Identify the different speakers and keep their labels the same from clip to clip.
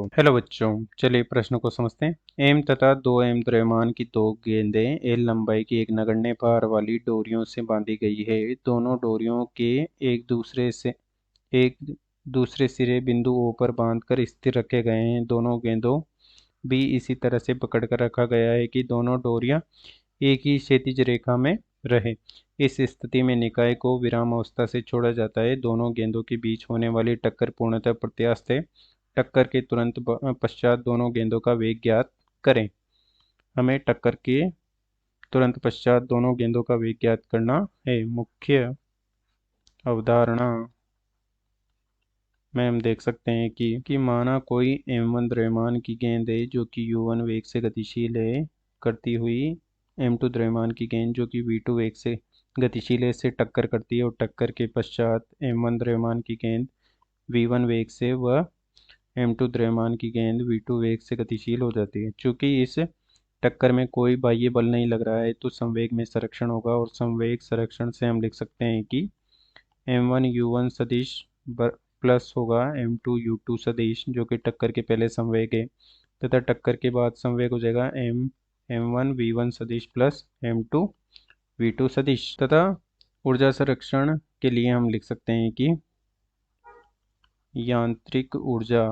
Speaker 1: Hello बच्चों, चलिए प्रश्न को समझते हैं। एम तथा दो एम द्रव्यमान की दो गेंदें एल लंबाई की एक नगण्य भार वाली डोरियों से बांधी गई है। दोनों डोरियों के एक दूसरे सिरे बिंदु ओ पर बांधकर स्थिर रखे गए हैं। दोनों गेंदों भी इसी तरह से पकड़कर रखा गया है कि दोनों डोरियां एक ही क्षैतिज रेखा में रहे। इस स्थिति में निकाय को विराम अवस्था से छोड़ा जाता है। दोनों गेंदों के बीच होने वाली टक्कर पूर्णतः प्रत्यास्थ है। टक्कर के तुरंत पश्चात दोनों गेंदों का वेग ज्ञात करें। हमें टक्कर के तुरंत पश्चात दोनों गेंदों का वेग ज्ञात करना है। मुख्य अवधारणा में हम देख सकते हैं कि माना कोई m1 द्रव्यमान की गेंद है जो कि u1 वेग से गतिशील है, करती हुई m2 द्रव्यमान की गेंद जो कि v2 वेग से गतिशील है से टक्कर करती है, और टक्कर के पश्चात m1 द्रव्यमान की गेंद v1 वेग से व m2 द्रव्यमान की गेंद v2 वेग से गतिशील हो जाती है। चूंकि इस टक्कर में कोई बाह्य बल नहीं लग रहा है तो संवेग में संरक्षण होगा, और संवेग संरक्षण से हम लिख सकते हैं कि m1 u1 सदिश प्लस होगा m2 u2 सदिश, जो कि टक्कर के पहले संवेग है, तथा टक्कर के बाद संवेग हो जाएगा m1 v1 सदिश प्लस m2 v2 सदिश। तथा ऊर्जा संरक्षण के लिए हम लिख सकते हैं कि यांत्रिक ऊर्जा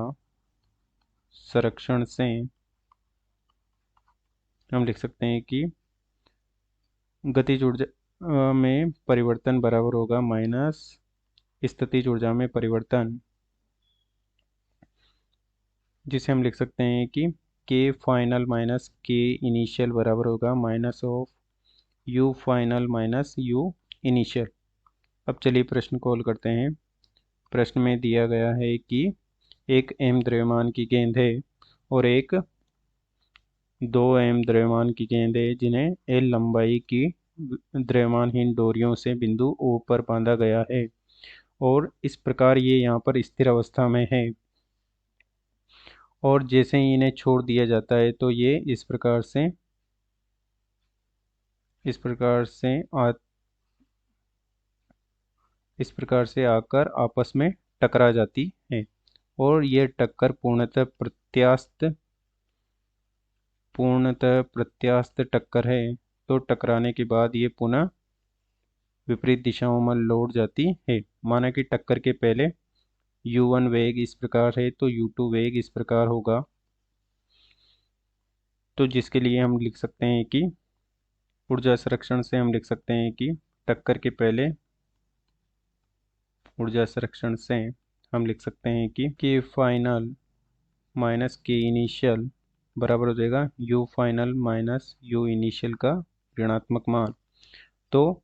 Speaker 1: संरक्षण से हम लिख सकते हैं कि गतिज ऊर्जा में परिवर्तन बराबर होगा माइनस स्थितिज ऊर्जा में परिवर्तन, जिसे हम लिख सकते हैं कि के फाइनल माइनस के इनिशियल बराबर होगा minus of you final minus you initial. अब चलिए प्रश्न को हल करते हैं। प्रश्न में दिया गया है कि एक m द्रव्यमान की गेंद है और एक 2m द्रव्यमान की गेंद है जिन्हें l लंबाई की द्रव्यमानहीन डोरियों से बिंदु O पर बांधा गया है, और इस प्रकार ये यहाँ पर स्थिर अवस्था में है, और जैसे ही इन्हें छोड़ दिया जाता है तो ये इस प्रकार से आकर आपस में टकरा जाती है, और ये टक्कर पूर्णतः प्रत्यास्थ टक्कर है। तो टकराने के बाद ये पुनः विपरीत दिशाओं में लौट जाती है। माना कि टक्कर के पहले u1 वेग इस प्रकार है तो u2 वेग इस प्रकार होगा, तो जिसके लिए हम लिख सकते हैं कि ऊर्जा संरक्षण से हम लिख सकते हैं कि टक्कर के पहले ऊर्जा संरक्षण से हम लिख सकते हैं कि के फाइनल माइनस के इनिशियल बराबर हो जाएगा you final minus you initial का ऋणात्मक मान। तो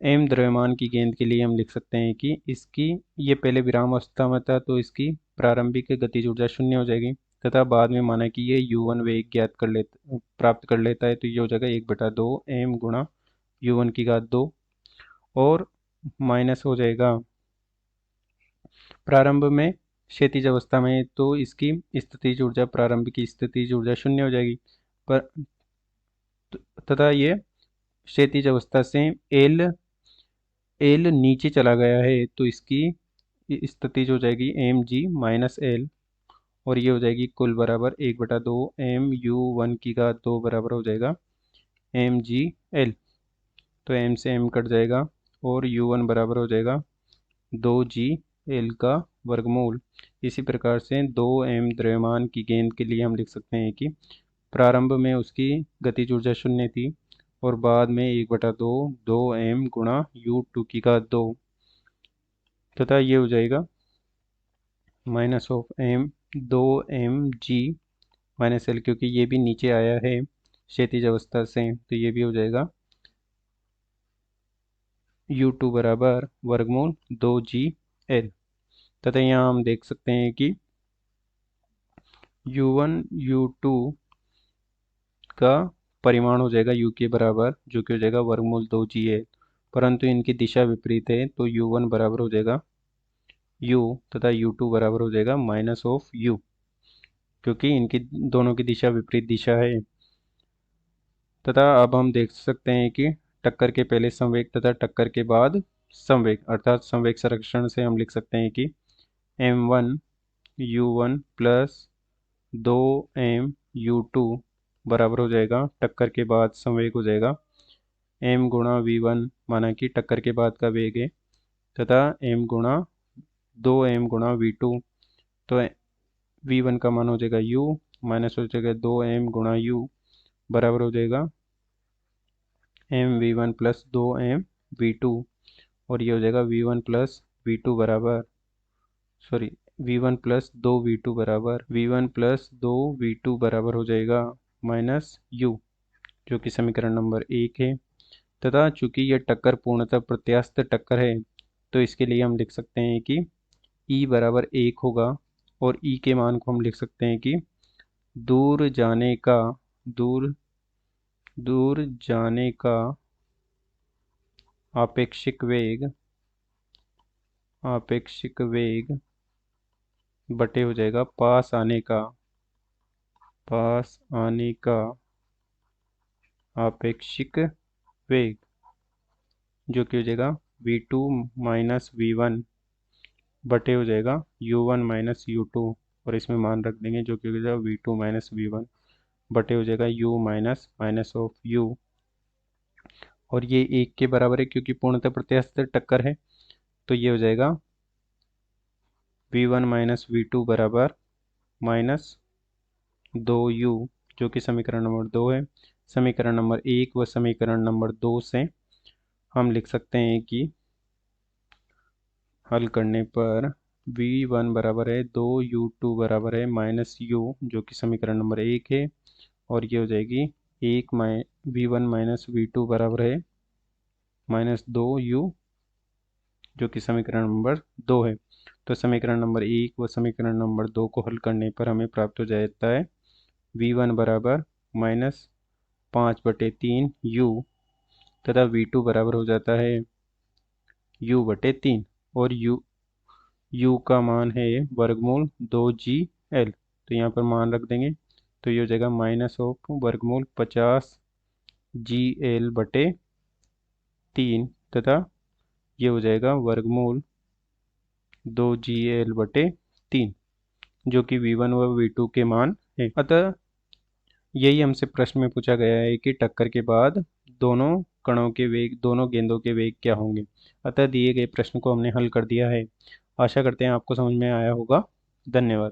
Speaker 1: m द्रव्यमान की गेंद के लिए हम लिख सकते हैं कि इसकी ये पहले विराम अवस्था में था तो इसकी प्रारंभिक गतिज ऊर्जा 0 हो जाएगी, तथा बाद में माना कि ये u1 वेग प्राप्त कर लेता है तो ये हो जाएगा 1/2 m गुणा u1 की घात 2, और माइनस हो जाएगा प्रारंभ में क्षैतिज अवस्था में तो इसकी स्थितिज ऊर्जा प्रारंभ की स्थितिज ऊर्जा 0 हो जाएगी, पर तथा ये क्षैतिज अवस्था से एल नीचे चला गया है तो इसकी स्थितिज हो जाएगी एम जी माइनस एल, और ये हो जाएगी कुल बराबर 1/2 एम यू 1 की घात 2 बराबर हो जाएगा एम जी एल। तो एम से एम कट जाएगा और u1 बराबर हो जाएगा 2g एल का वर्गमूल। इसी प्रकार से 2m द्रव्यमान की गेंद के लिए हम लिख सकते हैं कि प्रारंभ में उसकी गतिज ऊर्जा 0 थी, और बाद में 1/2 2m गुणा u2 की घात 2, तथा ये हो जाएगा minus of m 2mg minus L, क्योंकि ये भी नीचे आया है क्षैतिज अवस्था से तो ये भी हो जाएगा u2 बराबर वर्गमूल 2g एल। तथा यहाँ हम देख सकते हैं कि u1 u2 का परिमाण हो जाएगा u के बराबर, जो कि हो जाएगा वर्गमूल 2g एल, परंतु इनकी दिशा विपरीत है तो u1 बराबर हो जाएगा u तथा u2 बराबर हो जाएगा माइनस ऑफ u, क्योंकि इनकी दोनों की दिशा विपरीत दिशा है। तथा अब हम देख सकते हैं कि टक्कर के पहले संवेग तथा टक्कर के बाद संवेग, अर्थात संवेग संरक्षण से हम लिख सकते हैं कि m1 u1 plus 2m u2 बराबर हो जाएगा, टक्कर के बाद संवेग हो जाएगा m गुणा v1, माना कि टक्कर के बाद का वेग है, तथा m गुणा 2m गुणा v2, तो v1 का मान हो जाएगा u, माइनस हो जाएगा 2m गुणा u, बराबर हो जाएगा mv1 प्लस 2mv2, और ये हो जाएगा v1 प्लस v2 बराबर, सॉरी, v1 प्लस 2v2 बराबर, v1 प्लस 2v2 बराबर हो जाएगा माइनस u, जो कि समीकरण नंबर 1 है। तथा चूंकि यह टक्कर पूर्णतः प्रत्यास्थ टक्कर है, तो इसके लिए हम लिख सकते हैं कि E बराबर 1 होगा, और E के मान को हम लिख सकते हैं कि दूर जाने का दूर दूर जाने का आपेक्षिक वेग बटे हो जाएगा पास आने का आपेक्षिक वेग, जो कि हो जाएगा v2 माइनस v1 बटे हो जाएगा u1 माइनस u2, और इसमें मान रख देंगे, जो कि हो जाएगा v2 माइनस v1 बटे हो जाएगा u minus minus of u, और ये 1 के बराबर है क्योंकि पूर्णतः प्रत्यास्थ टक्कर है, तो ये हो जाएगा v1 माइनस v2 बराबर माइनस 2u, जो कि समीकरण नंबर 2 है। समीकरण नंबर 1 व समीकरण नंबर 2 से हम लिख सकते हैं कि हल करने पर v1 बराबर है 2u2 बराबर है माइनस u, जो कि समीकरण नंबर 1 है, और ये हो जाएगी v1 माइनस v2 बराबर है माइनस 2u, जो कि समीकरण नंबर 2 है। तो समीकरण नंबर 1 व समीकरण नंबर 2 को हल करने पर हमें प्राप्त हो जाता है v1 बराबर माइनस 5/3u, तथा v2 बराबर हो जाता है u/3, और u का मान है वर्गमूल 2gl, तो यहाँ पर मान रख देंगे, तो ये हो जाएगा माइनस ऑफ वर्गमूल 50gl/3, तथा ये हो जाएगा वर्गमूल 2gl/3, जो कि v1 व v2 के मान है। अतः यही हमसे प्रश्न में पूछा गया है कि टक्कर के बाद दोनों गेंदों के वेग क्या होंगे। अतः दिए गए प्रश्न को हमने हल कर दिया है। आशा करते हैं आपको समझ में आया होगा। धन्यवाद।